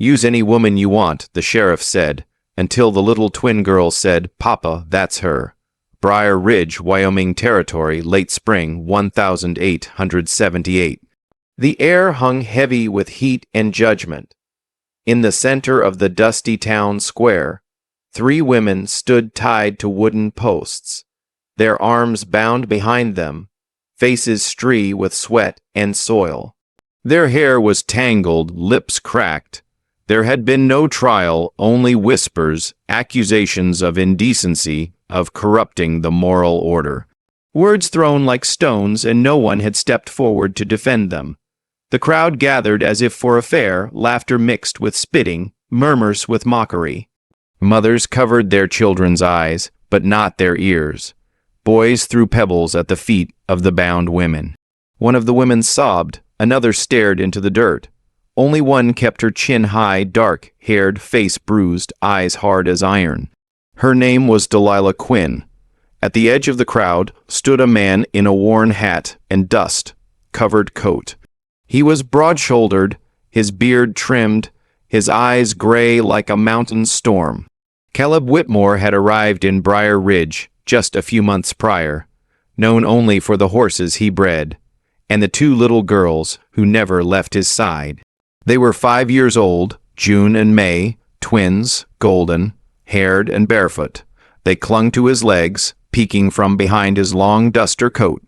"Use any woman you want," the sheriff said, until the little twin girl said, "Papa, that's her." Briar Ridge, Wyoming Territory, late spring, 1878. The air hung heavy with heat and judgment. In the center of the dusty town square, 3 women stood tied to wooden posts, their arms bound behind them, faces streaked with sweat and soil. Their hair was tangled, lips cracked. There had been no trial, only whispers, accusations of indecency, of corrupting the moral order. Words thrown like stones, and no one had stepped forward to defend them. The crowd gathered as if for a fair, laughter mixed with spitting, murmurs with mockery. Mothers covered their children's eyes, but not their ears. Boys threw pebbles at the feet of the bound women. One of the women sobbed, another stared into the dirt. Only one kept her chin high, dark-haired, face bruised, eyes hard as iron. Her name was Delilah Quinn. At the edge of the crowd stood a man in a worn hat and dust-covered coat. He was broad-shouldered, his beard trimmed, his eyes gray like a mountain storm. Caleb Whitmore had arrived in Briar Ridge just a few months prior, known only for the horses he bred, and the 2 little girls who never left his side. They were 5 years old, June and May, twins, golden, haired and barefoot. They clung to his legs, peeking from behind his long duster coat.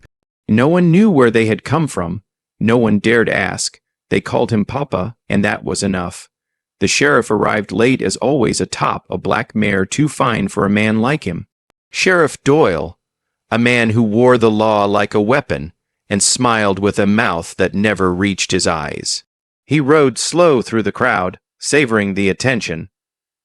No one knew where they had come from. No one dared ask. They called him Papa, and that was enough. The sheriff arrived late as always atop a black mare too fine for a man like him. Sheriff Doyle, a man who wore the law like a weapon and smiled with a mouth that never reached his eyes. He rode slow through the crowd, savoring the attention.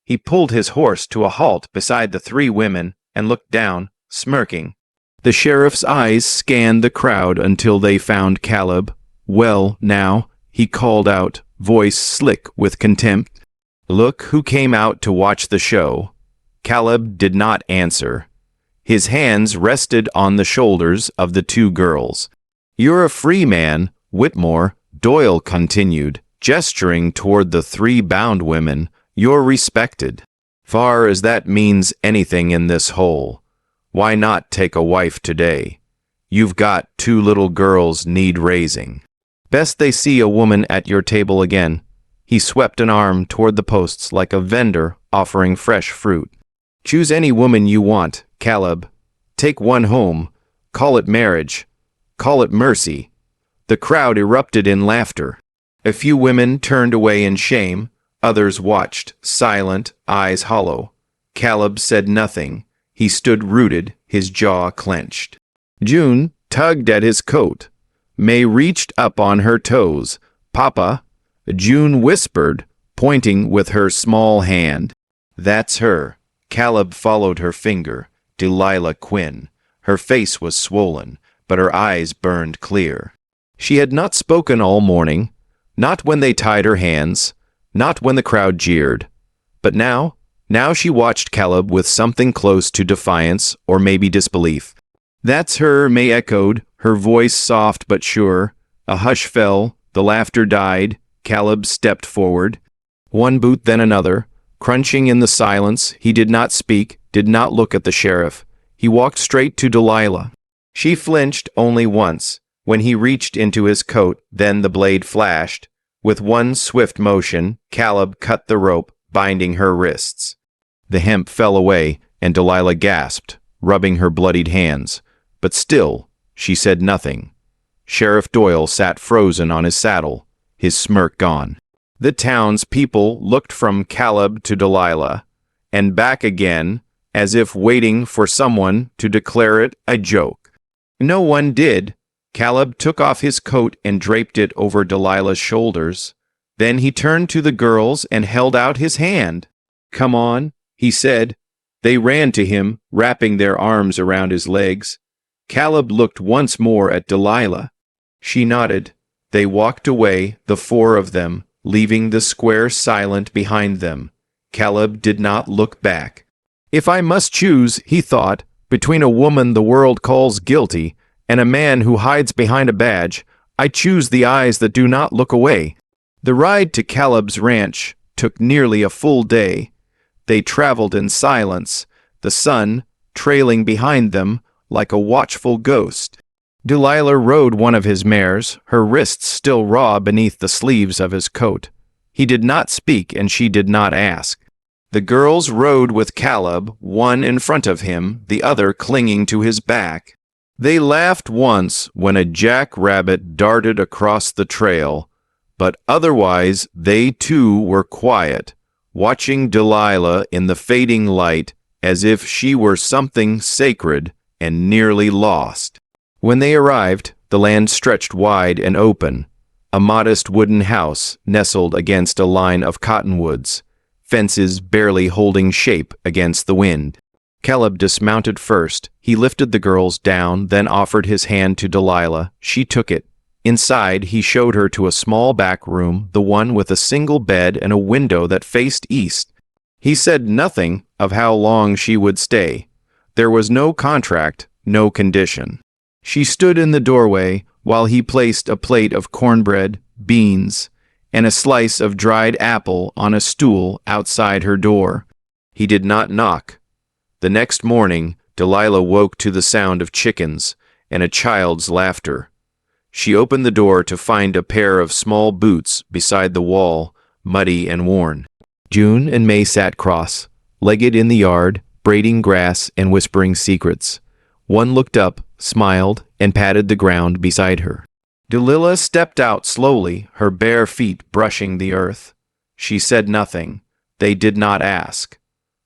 He pulled his horse to a halt beside the 3 women and looked down, smirking. The sheriff's eyes scanned the crowd until they found Caleb. "Well, now," he called out, voice slick with contempt. "Look who came out to watch the show." Caleb did not answer. His hands rested on the shoulders of the 2 girls. "You're a free man, Whitmore," Doyle continued, gesturing toward the 3 bound women. "You're respected. Far as that means anything in this hole. Why not take a wife today? You've got 2 little girls need raising. Best they see a woman at your table again." He swept an arm toward the posts like a vendor offering fresh fruit. "Choose any woman you want, Caleb. Take one home. Call it marriage. Call it mercy." The crowd erupted in laughter. A few women turned away in shame. Others watched, silent, eyes hollow. Caleb said nothing. He stood rooted, his jaw clenched. June tugged at his coat. May reached up on her toes. "Papa," June whispered, pointing with her small hand. "That's her." Caleb followed her finger. Delilah Quinn. Her face was swollen, but her eyes burned clear. She had not spoken all morning, not when they tied her hands, not when the crowd jeered. But now she watched Caleb with something close to defiance or maybe disbelief. "That's her," May echoed, her voice soft but sure. A hush fell, the laughter died. Caleb stepped forward. One boot, then another. Crunching in the silence, he did not speak, did not look at the sheriff. He walked straight to Delilah. She flinched only once. When he reached into his coat, then the blade flashed. With one swift motion, Caleb cut the rope, binding her wrists. The hemp fell away, and Delilah gasped, rubbing her bloodied hands. But still, she said nothing. Sheriff Doyle sat frozen on his saddle, his smirk gone. The town's people looked from Caleb to Delilah, and back again, as if waiting for someone to declare it a joke. No one did. Caleb took off his coat and draped it over Delilah's shoulders. Then he turned to the girls and held out his hand. "Come on," he said. They ran to him, wrapping their arms around his legs. Caleb looked once more at Delilah. She nodded. They walked away, the 4 of them, leaving the square silent behind them. Caleb did not look back. "If I must choose," he thought, "between a woman the world calls guilty and a man who hides behind a badge, I choose the eyes that do not look away." The ride to Caleb's ranch took nearly a full day. They traveled in silence, the sun trailing behind them like a watchful ghost. Delilah rode one of his mares, her wrists still raw beneath the sleeves of his coat. He did not speak, and she did not ask. The girls rode with Caleb, one in front of him, the other clinging to his back. They laughed once when a jackrabbit darted across the trail, but otherwise they too were quiet, watching Delilah in the fading light as if she were something sacred and nearly lost. When they arrived, the land stretched wide and open, a modest wooden house nestled against a line of cottonwoods, fences barely holding shape against the wind. Caleb dismounted first. He lifted the girls down, then offered his hand to Delilah. She took it. Inside, he showed her to a small back room, the one with a single bed and a window that faced east. He said nothing of how long she would stay. There was no contract, no condition. She stood in the doorway while he placed a plate of cornbread, beans, and a slice of dried apple on a stool outside her door. He did not knock. The next morning, Delilah woke to the sound of chickens and a child's laughter. She opened the door to find a pair of small boots beside the wall, muddy and worn. June and May sat cross-legged in the yard, braiding grass and whispering secrets. One looked up, smiled, and patted the ground beside her. Delilah stepped out slowly, her bare feet brushing the earth. She said nothing. They did not ask.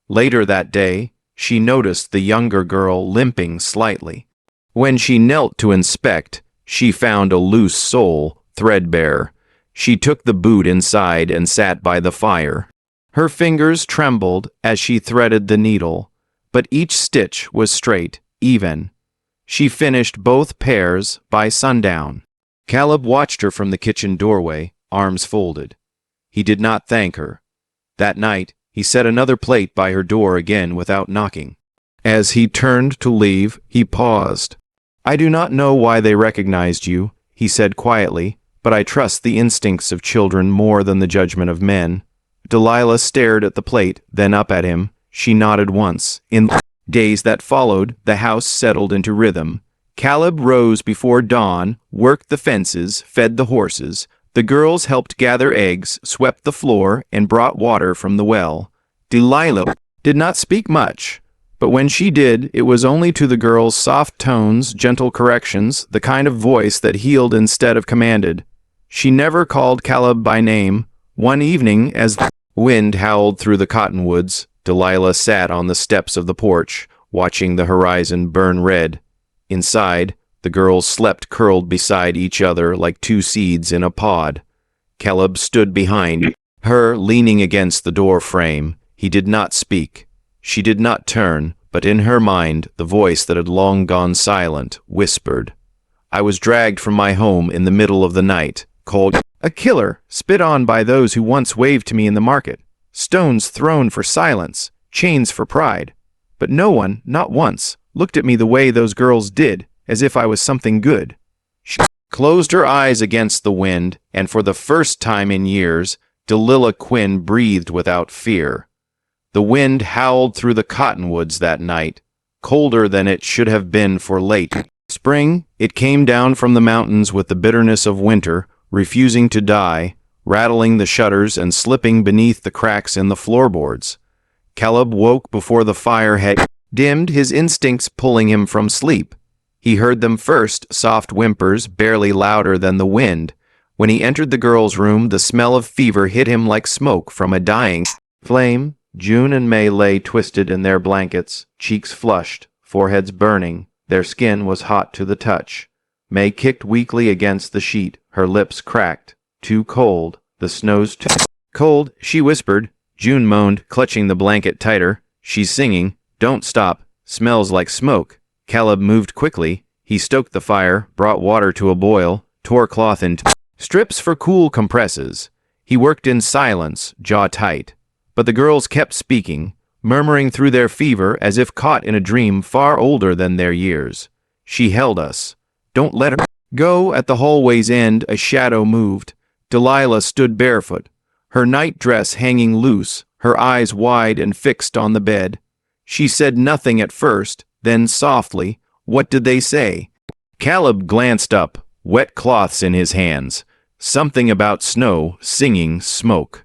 Later that day, she noticed the younger girl limping slightly. When she knelt to inspect, she found a loose sole, threadbare. She took the boot inside and sat by the fire. Her fingers trembled as she threaded the needle, but each stitch was straight, even. She finished both pairs by sundown. Caleb watched her from the kitchen doorway, arms folded. He did not thank her. That night, he set another plate by her door again without knocking. As he turned to leave, he paused. "I do not know why they recognized you," he said quietly, "but I trust the instincts of children more than the judgment of men." Delilah stared at the plate, then up at him. She nodded once. In days that followed, the house settled into rhythm. Caleb rose before dawn, worked the fences, fed the horses. The girls helped gather eggs, swept the floor, and brought water from the well. Delilah did not speak much, but when she did, it was only to the girls' soft tones, gentle corrections, the kind of voice that healed instead of commanded. She never called Caleb by name. One evening, as the wind howled through the cottonwoods, Delilah sat on the steps of the porch, watching the horizon burn red. Inside, the girls slept curled beside each other like two seeds in a pod. Caleb stood behind her, leaning against the door frame. He did not speak. She did not turn, but in her mind, the voice that had long gone silent whispered. "I was dragged from my home in the middle of the night, called a killer, spit on by those who once waved to me in the market, stones thrown for silence, chains for pride. But no one, not once, looked at me the way those girls did, as if I was something good." She closed her eyes against the wind, and for the first time in years, Delilah Quinn breathed without fear. The wind howled through the cottonwoods that night, colder than it should have been for late spring. It came down from the mountains with the bitterness of winter, refusing to die, rattling the shutters and slipping beneath the cracks in the floorboards. Caleb woke before the fire had dimmed, his instincts pulling him from sleep. He heard them first, soft whimpers, barely louder than the wind. When he entered the girls' room, the smell of fever hit him like smoke from a dying flame. June and May lay twisted in their blankets, cheeks flushed, foreheads burning. Their skin was hot to the touch. May kicked weakly against the sheet, her lips cracked. "Too cold. The snow's too cold," she whispered. June moaned, clutching the blanket tighter. "She's singing. Don't stop. Smells like smoke." Caleb moved quickly. He stoked the fire, brought water to a boil, tore cloth into strips for cool compresses. He worked in silence, jaw tight. But the girls kept speaking, murmuring through their fever as if caught in a dream far older than their years. "She held us. Don't let her go." At the hallway's end, a shadow moved. Delilah stood barefoot, her night dress hanging loose, her eyes wide and fixed on the bed. She said nothing at first, then softly, "What did they say?" Caleb glanced up, wet cloths in his hands. Something about snow, singing, smoke.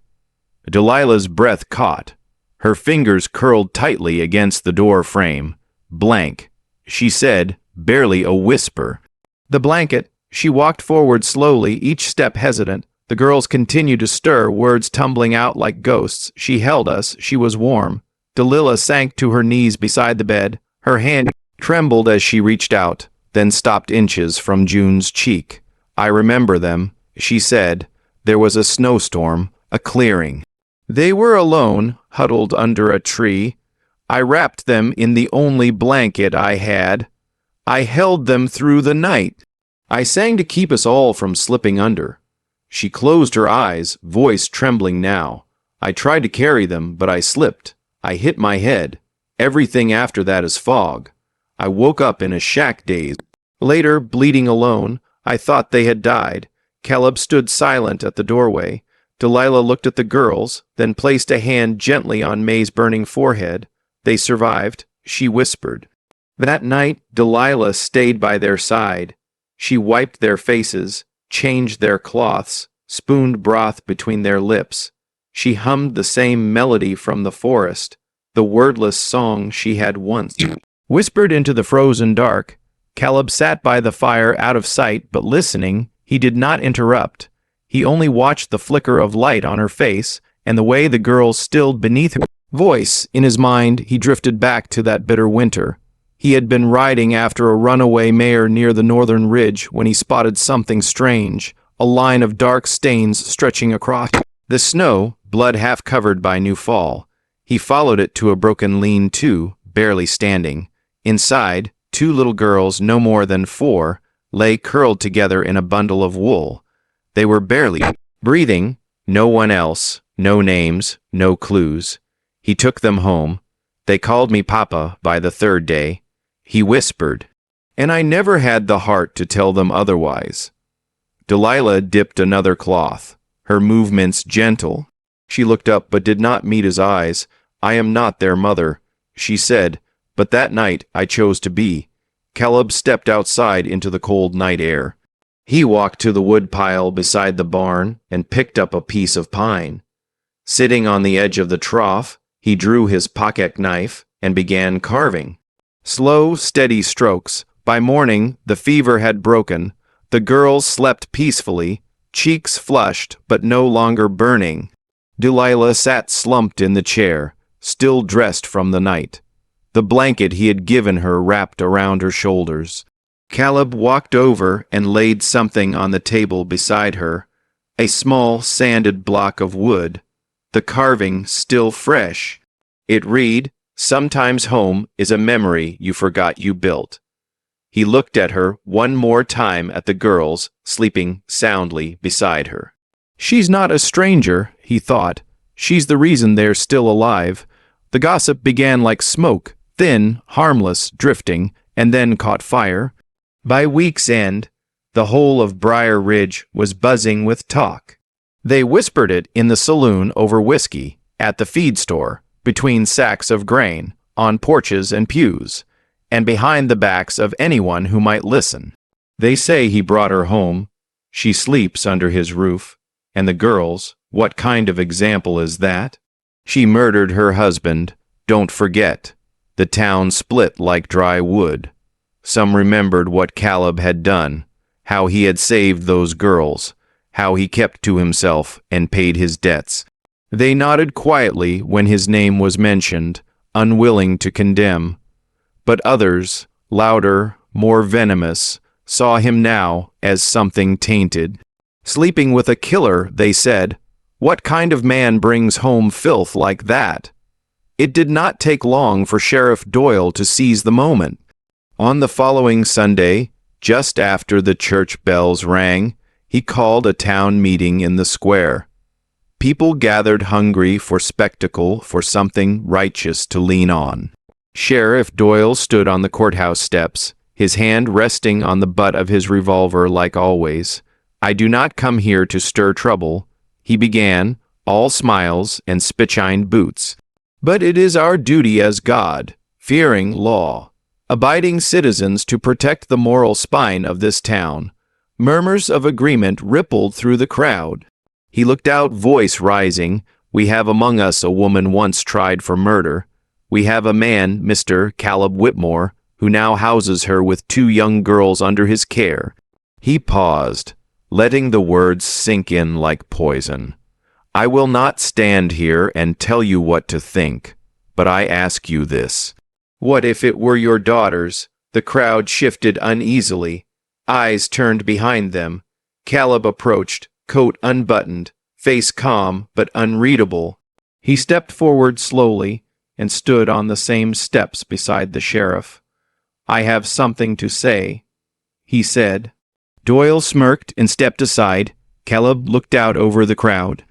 Delilah's breath caught. Her fingers curled tightly against the door frame. Blank. She said, barely a whisper, "The blanket." She walked forward slowly, each step hesitant. The girls continued to stir, words tumbling out like ghosts. "She held us. She was warm." Delilah sank to her knees beside the bed. Her hand trembled as she reached out, then stopped inches from June's cheek. "I remember them," she said. "There was a snowstorm, a clearing. They were alone, huddled under a tree. I wrapped them in the only blanket I had. I held them through the night. I sang to keep us all from slipping under." She closed her eyes, voice trembling now. "I tried to carry them, but I slipped. I hit my head. Everything after that is fog. I woke up in a shack daze. Later, bleeding alone, I thought they had died." Caleb stood silent at the doorway. Delilah looked at the girls, then placed a hand gently on May's burning forehead. "They survived," she whispered. That night, Delilah stayed by their side. She wiped their faces, changed their cloths, spooned broth between their lips. She hummed the same melody from the forest, the wordless song she had once whispered into the frozen dark. Caleb sat by the fire out of sight, but listening, he did not interrupt. He only watched the flicker of light on her face and the way the girl stilled beneath her voice. In his mind, he drifted back to that bitter winter. He had been riding after a runaway mare near the northern ridge when he spotted something strange, a line of dark stains stretching across the snow, blood half covered by new fall. He followed it to a broken lean-to, barely standing. Inside, two little girls, no more than 4, lay curled together in a bundle of wool. They were barely breathing, no one else, no names, no clues. He took them home. They called me Papa by the 3rd day. He whispered, and I never had the heart to tell them otherwise. Delilah dipped another cloth, her movements gentle. She looked up but did not meet his eyes. "I am not their mother," she said, "but that night I chose to be." Caleb stepped outside into the cold night air. He walked to the wood pile beside the barn and picked up a piece of pine. Sitting on the edge of the trough, he drew his pocket knife and began carving. Slow, steady strokes. By morning, the fever had broken. The girls slept peacefully, cheeks flushed but no longer burning. Delilah sat slumped in the chair, still dressed from the night. The blanket he had given her wrapped around her shoulders. Caleb walked over and laid something on the table beside her, a small sanded block of wood, the carving still fresh. It read, "Sometimes home is a memory you forgot you built." He looked at her one more time at the girls, sleeping soundly beside her. "She's not a stranger," he thought. "She's the reason they're still alive." The gossip began like smoke, thin, harmless, drifting, and then caught fire. By week's end, the whole of Briar Ridge was buzzing with talk. They whispered it in the saloon over whiskey, at the feed store, between sacks of grain, on porches and pews, and behind the backs of anyone who might listen. They say he brought her home. She sleeps under his roof. And the girls, what kind of example is that? She murdered her husband. Don't forget. The town split like dry wood. Some remembered what Caleb had done, how he had saved those girls, how he kept to himself and paid his debts. They nodded quietly when his name was mentioned, unwilling to condemn. But others, louder, more venomous, saw him now as something tainted. Sleeping with a killer, they said. What kind of man brings home filth like that? It did not take long for Sheriff Doyle to seize the moment. On the following Sunday, just after the church bells rang, he called a town meeting in the square. People gathered hungry for spectacle, for something righteous to lean on. Sheriff Doyle stood on the courthouse steps, his hand resting on the butt of his revolver like always. "I do not come here to stir trouble," he began, all smiles and spitchined boots. But it is our duty as God-fearing, law-abiding citizens to protect the moral spine of this town. Murmurs of agreement rippled through the crowd. He looked out, voice rising. We have among us a woman once tried for murder. We have a man, Mr. Caleb Whitmore, who now houses her with 2 young girls under his care. He paused, letting the words sink in like poison. I will not stand here and tell you what to think, but I ask you this. What if it were your daughters? The crowd shifted uneasily. Eyes turned behind them. Caleb approached, coat unbuttoned, face calm but unreadable. He stepped forward slowly and stood on the same steps beside the sheriff. I have something to say, he said. Doyle smirked and stepped aside. Caleb looked out over the crowd.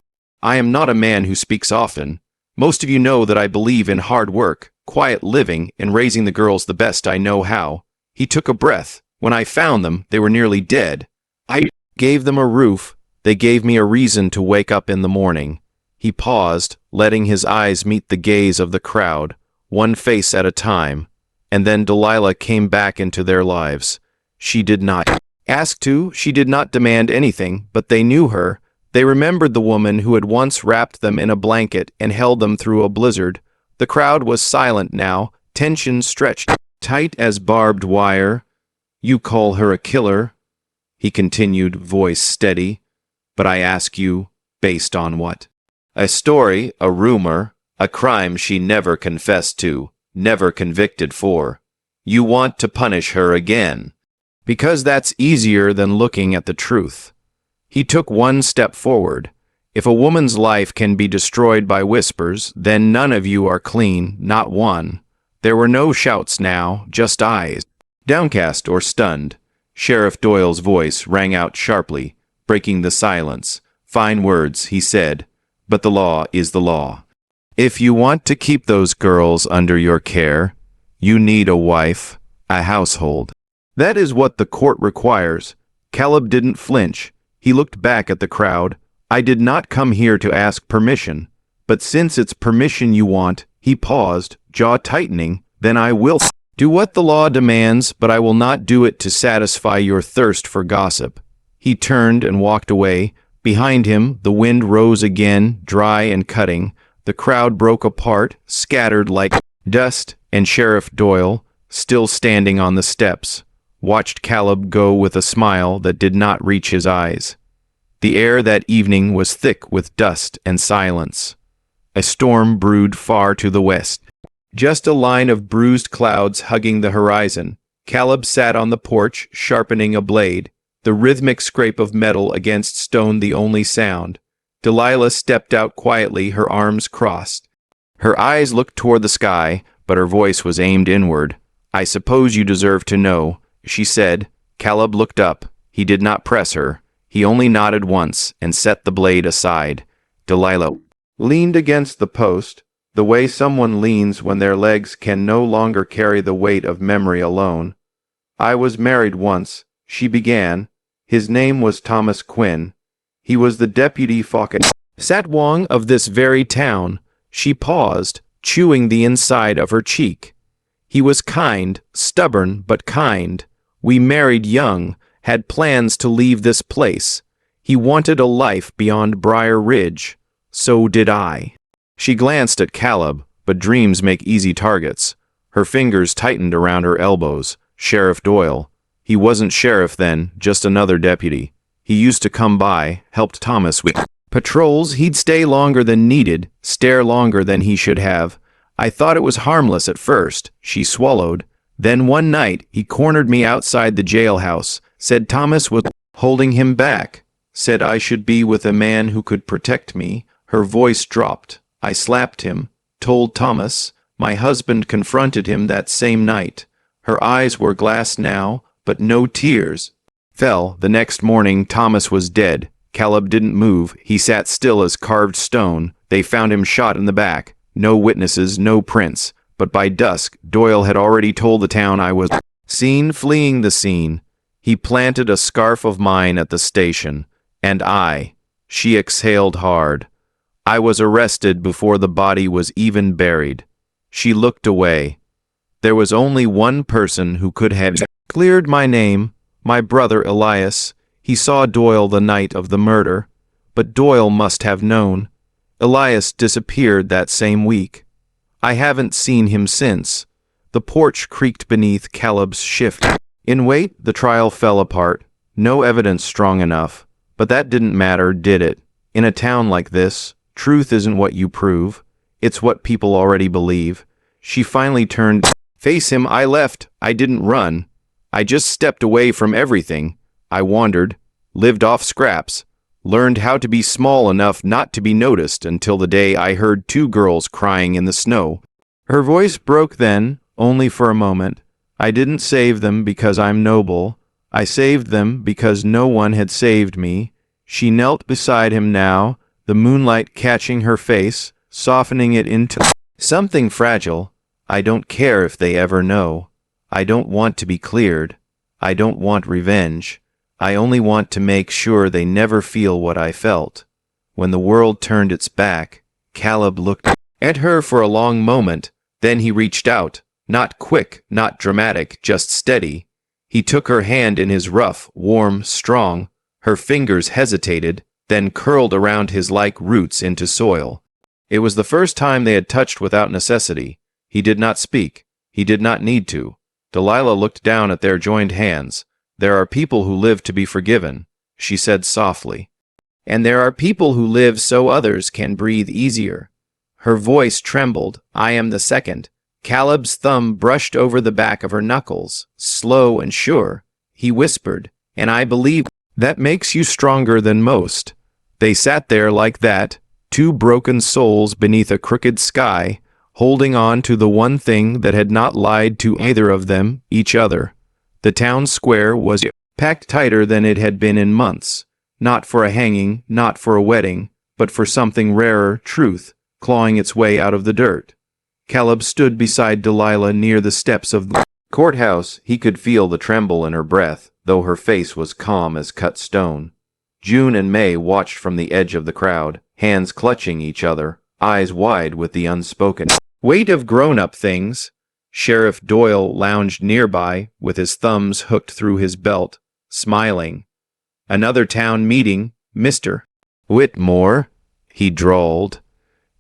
I am not a man who speaks often. Most of you know that I believe in hard work, quiet living, and raising the girls the best I know how. He took a breath. When I found them, they were nearly dead. I gave them a roof. They gave me a reason to wake up in the morning. He paused, letting his eyes meet the gaze of the crowd, one face at a time. And then Delilah came back into their lives. She did not ask to, she did not demand anything, but they knew her. They remembered the woman who had once wrapped them in a blanket and held them through a blizzard. The crowd was silent now, tension stretched tight as barbed wire. You call her a killer, he continued, voice steady. But I ask you, based on what? A story, a rumor, a crime she never confessed to, never convicted for. You want to punish her again, because that's easier than looking at the truth. He took one step forward. If a woman's life can be destroyed by whispers, then none of you are clean, not one. There were no shouts now, just eyes, downcast or stunned. Sheriff Doyle's voice rang out sharply, breaking the silence. Fine words, he said, but the law is the law. If you want to keep those girls under your care, you need a wife, a household. That is what the court requires. Caleb didn't flinch. He looked back at the crowd. I did not come here to ask permission, but since it's permission you want, he paused, jaw tightening, then I will do what the law demands, but I will not do it to satisfy your thirst for gossip. He turned and walked away. Behind him, the wind rose again, dry and cutting. The crowd broke apart, scattered like dust, and Sheriff Doyle, still standing on the steps, watched Caleb go with a smile that did not reach his eyes. The air that evening was thick with dust and silence. A storm brewed far to the west. Just a line of bruised clouds hugging the horizon. Caleb sat on the porch, sharpening a blade, the rhythmic scrape of metal against stone the only sound. Delilah stepped out quietly, her arms crossed. Her eyes looked toward the sky, but her voice was aimed inward. I suppose you deserve to know, she said. Caleb looked up. He did not press her. He only nodded once and set the blade aside. Delilah leaned against the post, the way someone leans when their legs can no longer carry the weight of memory alone. I was married once, she began. His name was Thomas Quinn. He was the deputy Satwang of this very town. She paused, chewing the inside of her cheek. He was kind, stubborn but kind. We married young, had plans to leave this place. He wanted a life beyond Briar Ridge. So did I. She glanced at Caleb, but dreams make easy targets. Her fingers tightened around her elbows. Sheriff Doyle. He wasn't sheriff then, just another deputy. He used to come by, helped Thomas with patrols. He'd stay longer than needed, stare longer than he should have. I thought it was harmless at first, she swallowed. Then one night, he cornered me outside the jailhouse, said Thomas was holding him back, said I should be with a man who could protect me. Her voice dropped. I slapped him, told Thomas. My husband confronted him that same night. Her eyes were glass now, but no tears fell. The next morning, Thomas was dead. Caleb didn't move. He sat still as carved stone. They found him shot in the back. No witnesses, no prints. But by dusk, Doyle had already told the town I was seen fleeing the scene. He planted a scarf of mine at the station. And she exhaled hard. I was arrested before the body was even buried. She looked away. There was only one person who could have cleared my name, my brother Elias. He saw Doyle the night of the murder, but Doyle must have known. Elias disappeared that same week. I haven't seen him since. The porch creaked beneath Caleb's shift. In weight, the trial fell apart. No evidence strong enough. But that didn't matter, did it? In a town like this, truth isn't what you prove. It's what people already believe. She finally turned. Face him, I left. I didn't run. I just stepped away from everything. I wandered, lived off scraps, learned how to be small enough not to be noticed until the day I heard two girls crying in the snow. Her voice broke then, only for a moment. I didn't save them because I'm noble. I saved them because no one had saved me. She knelt beside him now, the moonlight catching her face, softening it into something fragile. I don't care if they ever know. I don't want to be cleared. I don't want revenge. I only want to make sure they never feel what I felt. When the world turned its back, Caleb looked at her for a long moment. Then he reached out, not quick, not dramatic, just steady. He took her hand in his rough, warm, strong. Her fingers hesitated, then curled around his like roots into soil. It was the first time they had touched without necessity. He did not speak. He did not need to. Delilah looked down at their joined hands. There are people who live to be forgiven, she said softly. And there are people who live so others can breathe easier. Her voice trembled. I am the second. Caleb's thumb brushed over the back of her knuckles, slow and sure. He whispered, and I believe that makes you stronger than most. They sat there like that, two broken souls beneath a crooked sky, holding on to the one thing that had not lied to either of them, each other. The town square was packed tighter than it had been in months, not for a hanging, not for a wedding, but for something rarer, truth, clawing its way out of the dirt. Caleb stood beside Delilah near the steps of the courthouse. He could feel the tremble in her breath, though her face was calm as cut stone. June and May watched from the edge of the crowd, hands clutching each other, eyes wide with the unspoken weight of grown-up things. Sheriff Doyle lounged nearby, with his thumbs hooked through his belt, smiling. Another town meeting, Mr. Whitmore, he drawled.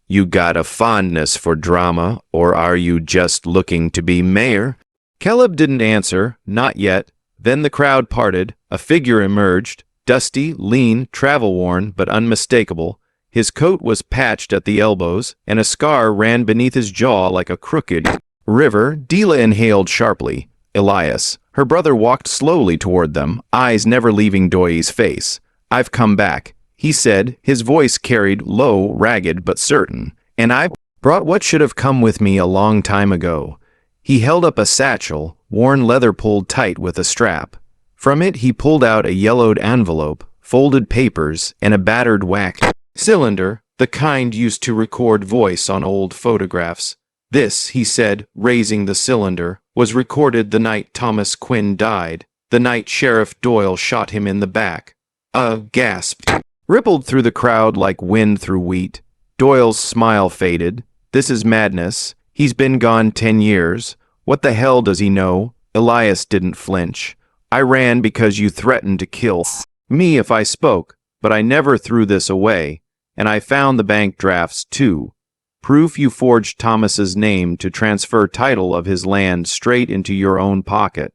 You got a fondness for drama, or are you just looking to be mayor? Caleb didn't answer, not yet. Then the crowd parted, a figure emerged, dusty, lean, travel-worn, but unmistakable. His coat was patched at the elbows, and a scar ran beneath his jaw like a crooked river. Delilah inhaled sharply. Elias. Her brother walked slowly toward them, eyes never leaving Doyle's face. I've come back, he said, his voice carried, low, ragged, but certain. And I brought what should have come with me a long time ago. He held up a satchel, worn leather pulled tight with a strap. From it he pulled out a yellowed envelope, folded papers, and a battered wax cylinder, the kind used to record voice on old photographs. This, he said, raising the cylinder, was recorded the night Thomas Quinn died, the night Sheriff Doyle shot him in the back. A gasp rippled through the crowd like wind through wheat. Doyle's smile faded. This is madness. He's been gone 10 years. What the hell does he know? Elias didn't flinch. I ran because you threatened to kill me if I spoke, but I never threw this away. And I found the bank drafts, too. Proof you forged Thomas's name to transfer title of his land straight into your own pocket.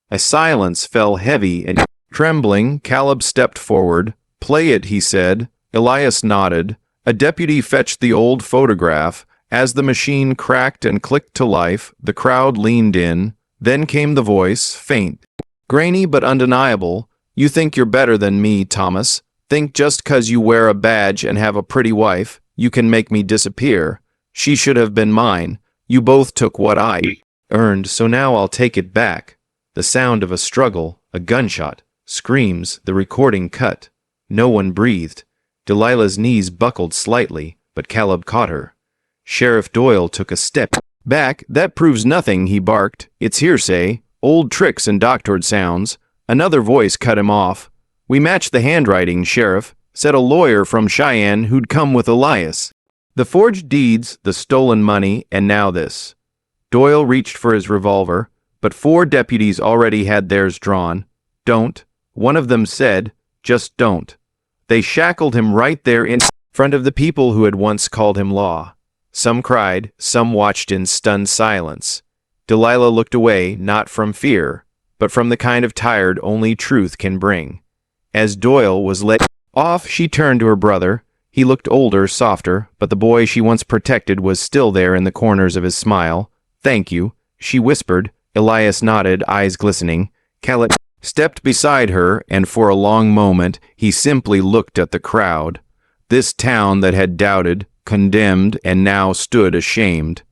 A silence fell heavy and trembling. Caleb stepped forward. Play it, he said. Elias nodded. A deputy fetched the old photograph. As the machine cracked and clicked to life, the crowd leaned in. Then came the voice, faint, grainy but undeniable. You think you're better than me, Thomas. Think just 'cause you wear a badge and have a pretty wife, you can make me disappear. She should have been mine. You both took what I earned, so now I'll take it back. The sound of a struggle, a gunshot, screams, the recording cut. No one breathed. Delilah's knees buckled slightly, but Caleb caught her. Sheriff Doyle took a step back. That proves nothing, he barked. It's hearsay, old tricks and doctored sounds. Another voice cut him off. We matched the handwriting, Sheriff. said a lawyer from Cheyenne who'd come with Elias. The forged deeds, the stolen money, and now this. Doyle reached for his revolver, but 4 deputies already had theirs drawn. Don't. One of them said, just don't. They shackled him right there in front of the people who had once called him Law. Some cried, some watched in stunned silence. Delilah looked away, not from fear, but from the kind of tired only truth can bring. As Doyle was let off, she turned to her brother. He looked older, softer, but the boy she once protected was still there in the corners of his smile. Thank you, she whispered. Elias nodded, eyes glistening. Caleb stepped beside her, and for a long moment he simply looked at the crowd. This town that had doubted, condemned, and now stood ashamed.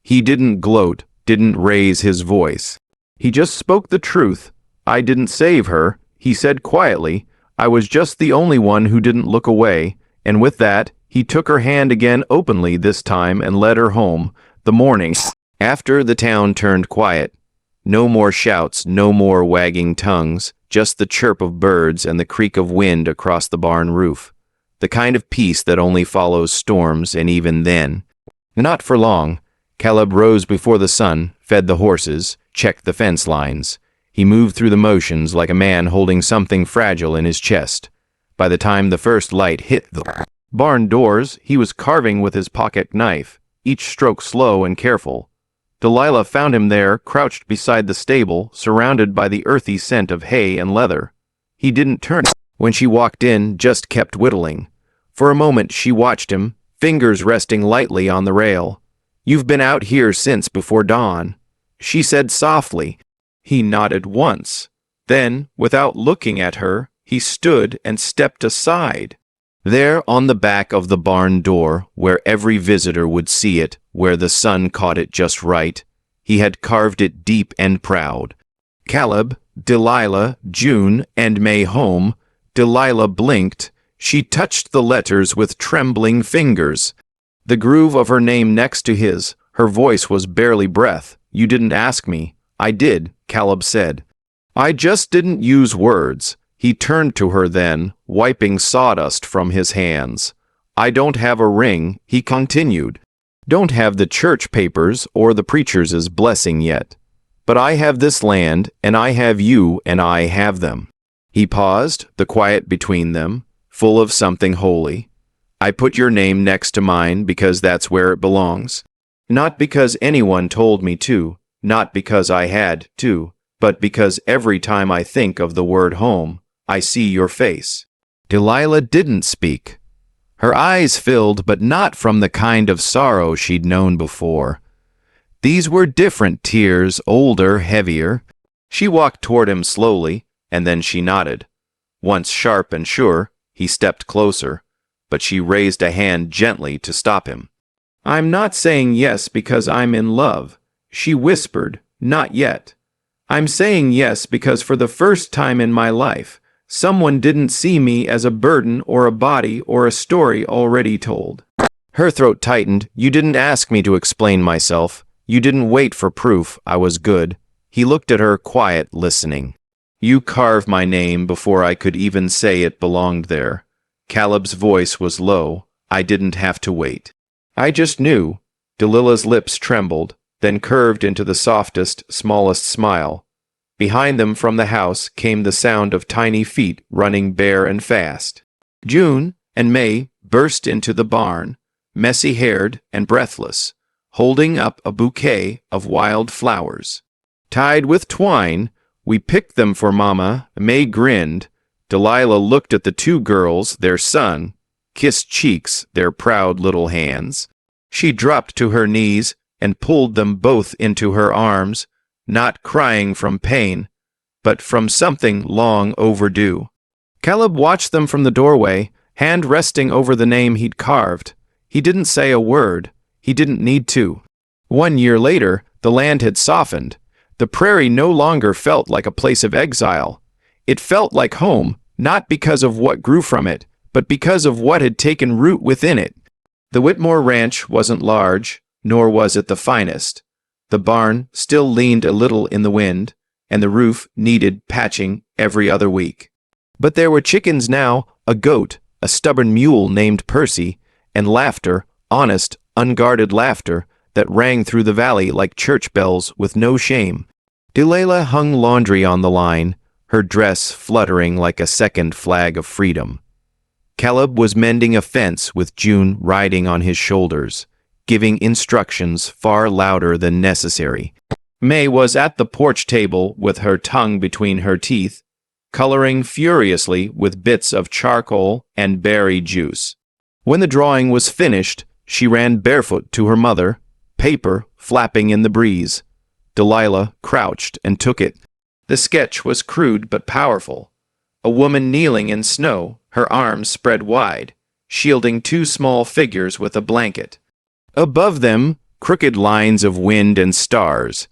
He didn't gloat, didn't raise his voice. He just spoke the truth. I didn't save her, he said quietly. I was just the only one who didn't look away, and with that, he took her hand again openly this time and led her home. The morning after, the town turned quiet. No more shouts, no more wagging tongues, just the chirp of birds and the creak of wind across the barn roof. The kind of peace that only follows storms, and even then. Not for long. Caleb rose before the sun, fed the horses, checked the fence lines. He moved through the motions like a man holding something fragile in his chest. By the time the first light hit the barn doors, he was carving with his pocket knife, each stroke slow and careful. Delilah found him there, crouched beside the stable, surrounded by the earthy scent of hay and leather. He didn't turn when she walked in, just kept whittling. For a moment she watched him, fingers resting lightly on the rail. You've been out here since before dawn, she said softly. He nodded once. Then, without looking at her, he stood and stepped aside. There on the back of the barn door, where every visitor would see it, where the sun caught it just right, he had carved it deep and proud. Caleb, Delilah, June, and May home. Delilah blinked. She touched the letters with trembling fingers. The groove of her name next to his, her voice was barely breath. You didn't ask me. I did, Caleb said. I just didn't use words. He turned to her then, wiping sawdust from his hands. I don't have a ring, he continued. Don't have the church papers or the preacher's blessing yet. But I have this land, and I have you, and I have them. He paused, the quiet between them, full of something holy. I put your name next to mine because that's where it belongs. Not because anyone told me to, not because I had to, but because every time I think of the word home, I see your face. Delilah didn't speak. Her eyes filled, but not from the kind of sorrow she'd known before. These were different tears, older, heavier. She walked toward him slowly, and then she nodded. Once sharp and sure, he stepped closer, but she raised a hand gently to stop him. I'm not saying yes because I'm in love, she whispered, not yet. I'm saying yes because for the first time in my life, someone didn't see me as a burden or a body or a story already told. Her throat tightened. You didn't ask me to explain myself. You didn't wait for proof I was good. He looked at her, quiet, listening. You carved my name before I could even say it belonged there. Caleb's voice was low. I didn't have to wait. I just knew. Delilah's lips trembled, then curved into the softest, smallest smile. Behind them from the house came the sound of tiny feet running bare and fast. June and May burst into the barn, messy-haired and breathless, holding up a bouquet of wild flowers. Tied with twine, we picked them for Mama. May grinned. Delilah looked at the 2 girls, their son, kissed cheeks, their proud little hands. She dropped to her knees and pulled them both into her arms, not crying from pain, but from something long overdue. Caleb watched them from the doorway, hand resting over the name he'd carved. He didn't say a word. He didn't need to. 1 year later, the land had softened. The prairie no longer felt like a place of exile. It felt like home, not because of what grew from it, but because of what had taken root within it. The Whitmore Ranch wasn't large, nor was it the finest. The barn still leaned a little in the wind, and the roof needed patching every other week. But there were chickens now, a goat, a stubborn mule named Percy, and laughter, honest, unguarded laughter, that rang through the valley like church bells with no shame. Delilah hung laundry on the line, her dress fluttering like a second flag of freedom. Caleb was mending a fence with June riding on his shoulders, giving instructions far louder than necessary. May was at the porch table with her tongue between her teeth, coloring furiously with bits of charcoal and berry juice. When the drawing was finished, she ran barefoot to her mother, paper flapping in the breeze. Delilah crouched and took it. The sketch was crude but powerful. A woman kneeling in snow, her arms spread wide, shielding two small figures with a blanket. Above them, crooked lines of wind and stars.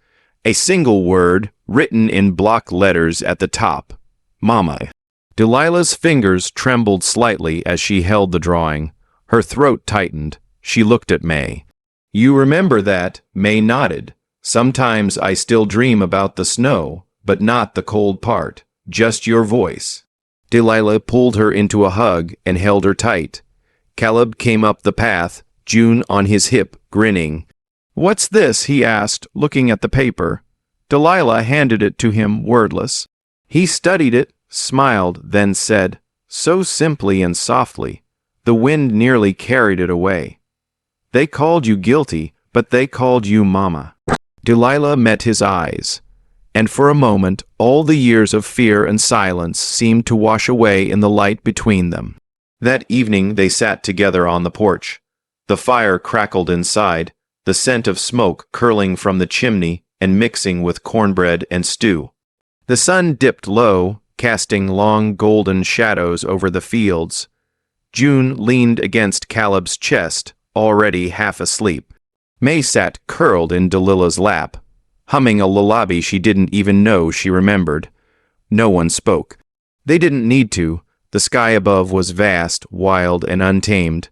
A single word, written in block letters at the top. Mama. Delilah's fingers trembled slightly as she held the drawing. Her throat tightened. She looked at May. You remember that? May nodded. Sometimes I still dream about the snow, but not the cold part. Just your voice. Delilah pulled her into a hug and held her tight. Caleb came up the path, June on his hip, grinning. What's this? He asked, looking at the paper. Delilah handed it to him, wordless. He studied it, smiled, then said, so simply and softly, the wind nearly carried it away. They called you guilty, but they called you Mama. Delilah met his eyes, and for a moment all the years of fear and silence seemed to wash away in the light between them. That evening they sat together on the porch. The fire crackled inside, the scent of smoke curling from the chimney and mixing with cornbread and stew. The sun dipped low, casting long golden shadows over the fields. June leaned against Caleb's chest, already half asleep. May sat curled in Delilah's lap, humming a lullaby she didn't even know she remembered. No one spoke. They didn't need to. The sky above was vast, wild, and untamed.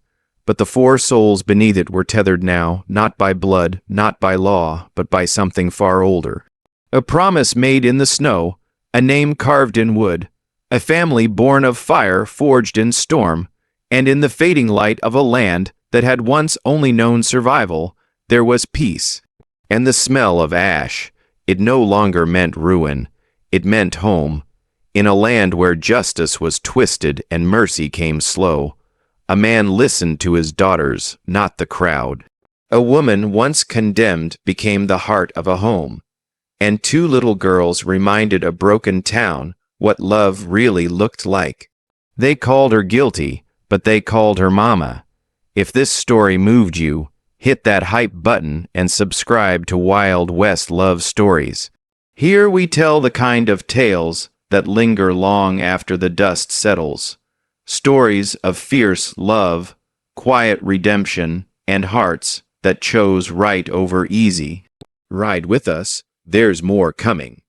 But the four souls beneath it were tethered now, not by blood, not by law, but by something far older. A promise made in the snow, a name carved in wood, a family born of fire forged in storm, and in the fading light of a land that had once only known survival, there was peace. And the smell of ash. It no longer meant ruin. It meant home. In a land where justice was twisted and mercy came slow, a man listened to his daughters, not the crowd. A woman once condemned became the heart of a home, and two little girls reminded a broken town what love really looked like. They called her guilty, but they called her Mama. If this story moved you, hit that hype button and subscribe to Wild West Love Stories. Here we tell the kind of tales that linger long after the dust settles. Stories of fierce love, quiet redemption, and hearts that chose right over easy. Ride with us, there's more coming.